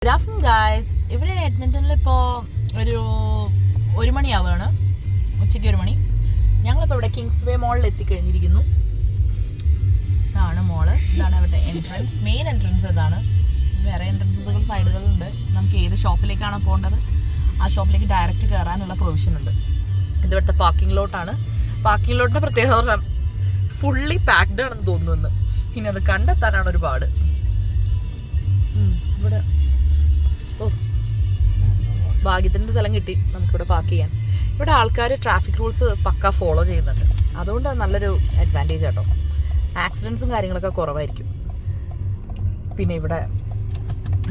Good afternoon guys. ഇവിടെ എഡ്മിൻ്റണിൽ ഇപ്പോൾ ഒരു മണിയാവുകയാണ്, ഉച്ചയ്ക്ക് 1 മണി. ഞങ്ങളിപ്പോൾ ഇവിടെ കിങ്സ് വേ മോളിൽ എത്തിക്കഴിഞ്ഞിരിക്കുന്നു. ഇതാണ് മോള്, ഇതാണ് അവരുടെ എൻട്രൻസ്, മെയിൻ എൻട്രൻസ് ഇതാണ്. വേറെ എൻട്രൻസുകൾ സൈഡുകളുണ്ട്. നമുക്ക് ഏത് ഷോപ്പിലേക്കാണ് പോകേണ്ടത് ആ ഷോപ്പിലേക്ക് ഡയറക്റ്റ് കയറാനുള്ള പ്രൊവിഷൻ ഉണ്ട്. ഇത് ഇവിടുത്തെ പാർക്കിംഗ് ലോട്ടാണ്. പാർക്കിംഗ് ലോട്ടിൻ്റെ പ്രത്യേകത പറഞ്ഞാൽ ഫുള്ളി പാക്ഡ് ആണെന്ന് തോന്നുന്നു. ഇനി അത് കണ്ടെത്താനാണ് ഒരുപാട്. ഇവിടെ ഭാഗ്യത്തിൻ്റെ സ്ഥലം കിട്ടി നമുക്കിവിടെ പാർക്ക് ചെയ്യാൻ. ഇവിടെ ആൾക്കാർ ട്രാഫിക് റൂൾസ് പക്ക ഫോളോ ചെയ്യുന്നുണ്ട്, അതുകൊണ്ട് നല്ലൊരു അഡ്വാൻറ്റേജ് കേട്ടോ. ആക്സിഡൻസും കാര്യങ്ങളൊക്കെ കുറവായിരിക്കും. പിന്നെ ഇവിടെ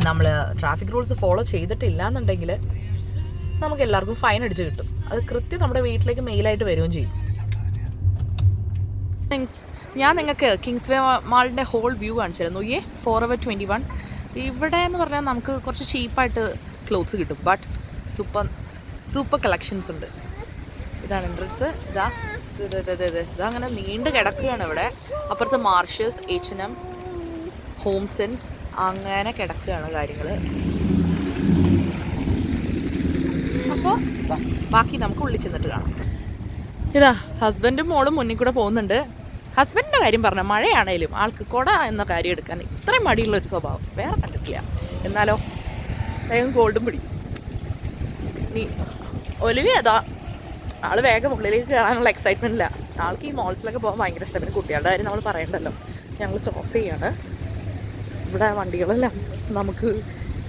നമ്മൾ ട്രാഫിക് റൂൾസ് ഫോളോ ചെയ്തിട്ടില്ല എന്നുണ്ടെങ്കിൽ നമുക്ക് എല്ലാവർക്കും ഫൈൻ അടിച്ച് കിട്ടും. അത് കൃത്യം നമ്മുടെ വീട്ടിലേക്ക് മെയിലായിട്ട് വരികയും ചെയ്യും. ഞാൻ നിങ്ങൾക്ക് കിങ്സ് വേ മാളിൻ്റെ ഹോൾ വ്യൂ കാണിച്ചു തരുന്നു. Forever 21 ഇവിടെ എന്ന് പറഞ്ഞാൽ നമുക്ക് കുറച്ച് ചീപ്പായിട്ട് ക്ലോത്ത്സ് കിട്ടും, ബട്ട് സൂപ്പർ കളക്ഷൻസ് ഉണ്ട്. ഇതാണ് എൻട്രൻസ്. ഇതങ്ങനെ നീണ്ട് കിടക്കുകയാണ് ഇവിടെ. അപ്പുറത്ത് മാർഷസ്, H&M, ഹോം സെൻസ്, അങ്ങനെ കിടക്കുകയാണ് കാര്യങ്ങൾ. അപ്പോൾ ബാക്കി നമുക്ക് ഉള്ളിൽ ചെന്നിട്ട് കാണാം. ഇതാ ഹസ്ബൻഡും മോളും മുന്നിൽ കൂടെ പോകുന്നുണ്ട്. ഹസ്ബൻഡിൻ്റെ കാര്യം പറഞ്ഞാൽ മഴയാണേലും ആൾക്ക് കുട എന്ന കാര്യം എടുക്കാൻ ഇത്രയും മടിയുള്ളൊരു സ്വഭാവം വേറെ കണ്ടിട്ടില്ല. എന്നാലോ വേഗം ഗോൾഡും പിടിക്കും. നീ ഒലിവി അതാ ആൾ വേഗം ഉള്ളിലേക്ക് കയറാനുള്ള എക്സൈറ്റ്മെൻറ്റില്ല. ആൾക്ക് ഈ മോൾസിലൊക്കെ പോകാൻ ഭയങ്കര ഇഷ്ടം. പിന്നെ കുട്ടികളുടെ കാര്യം നമ്മൾ പറയണ്ടല്ലോ. ഞങ്ങൾ ക്രോസ് ചെയ്യാണ്. ഇവിടെ വണ്ടികളെല്ലാം നമുക്ക്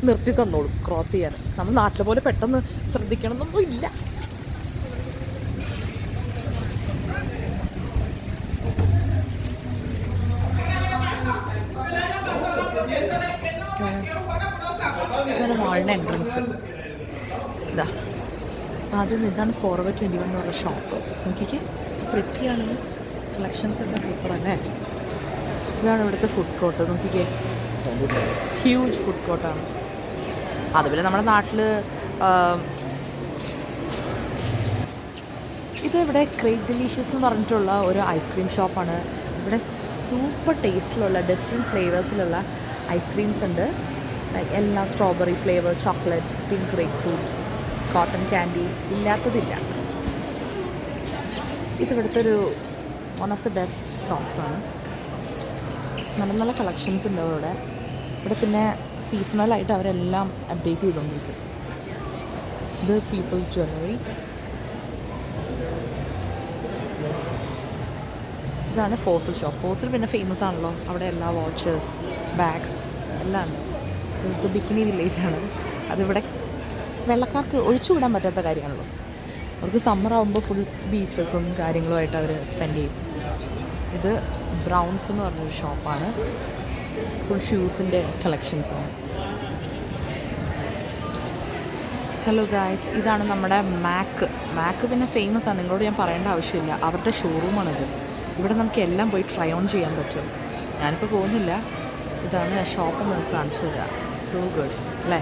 നിർത്തി തന്നോളും ക്രോസ് ചെയ്യാൻ. നമ്മൾ നാട്ടിലെ പോലെ പെട്ടെന്ന് ശ്രദ്ധിക്കണമെന്നൊന്നും ഇല്ല. ഇതാണ് മാളിൻ്റെ എൻട്രൻസ്. ഇതാ ആദ്യം ഇതാണ് Forever 21 എന്ന് പറഞ്ഞ ഷോപ്പ്. നോക്കിക്ക് പ്രിറ്റിയാണ്. കളക്ഷൻസ് ഒക്കെ സൂപ്പർ അല്ലേ. ഇതാണ് ഇവിടുത്തെ ഫുഡ് കോർട്ട്. നോക്കിക്കേ, ഹ്യൂജ് ഫുഡ് കോർട്ടാണ്. അതുപോലെ നമ്മുടെ നാട്ടിൽ ഇത് ഇവിടെ ക്രേറ്റ് ഡെലീഷ്യസ് എന്ന് പറഞ്ഞിട്ടുള്ള ഒരു ഐസ്ക്രീം ഷോപ്പാണ്. ഇവിടെ സൂപ്പർ ടേസ്റ്റിലുള്ള ഡിഫറെൻറ്റ് ഫ്ലേവേഴ്സിലുള്ള ഐസ്ക്രീംസ് ഉണ്ട്. എല്ലാം strawberry flavour, chocolate, pink grape fruit, cotton candy, ഇല്ലാത്തതില്ല. ഇതിവിടുത്തെ ഒരു വൺ ഓഫ് ദി ബെസ്റ്റ് ഷോപ്സാണ്. നല്ല നല്ല കളക്ഷൻസ് ഉണ്ട് ഇവിടെ. ഇവിടെ പിന്നെ സീസണലായിട്ട് അവരെല്ലാം അപ്ഡേറ്റ് ചെയ്തുകൊണ്ടിരിക്കും. ഇത് പീപ്പിൾസ് ജ്വല്ലറി. ഇതാണ് ഫോസിൽ ഷോപ്പ്. ഫോസിൽ പിന്നെ ഫേമസ് ആണല്ലോ. അവിടെ എല്ലാ വാച്ചസ്, ബാഗ്സ് എല്ലാം ഉണ്ട്. ഇത് ബിക്കിനി വില്ലേജാണ്. അതിവിടെ വെള്ളക്കാർക്ക് ഒഴിച്ചുവിടാൻ പറ്റാത്ത കാര്യമാണല്ലോ. അവർക്ക് സമ്മർ ആകുമ്പോൾ ഫുൾ ബീച്ചസും കാര്യങ്ങളുമായിട്ട് അവർ സ്പെൻഡ് ചെയ്യും. ഇത് ബ്രൗൺസ് എന്ന് പറഞ്ഞൊരു ഷോപ്പാണ്. ഫുൾ ഷൂസിൻ്റെ കളക്ഷൻസാണ്. ഹലോ ഗായ്സ്, ഇതാണ് നമ്മുടെ മാക്ക് പിന്നെ ഫേമസ് ആണ്. നിങ്ങളോട് ഞാൻ പറയേണ്ട ആവശ്യമില്ല. അവരുടെ ഷോറൂമാണിത്. ഇവിടെ നമുക്ക് എല്ലാം പോയി ട്രൈ ഓൺ ചെയ്യാൻ പറ്റും. ഞാനിപ്പോൾ പോകുന്നില്ല. ഇതാണ് ഷോപ്പ് നമുക്ക് കാണിച്ചു തരാം. സോ ഗുഡ് അല്ലേ.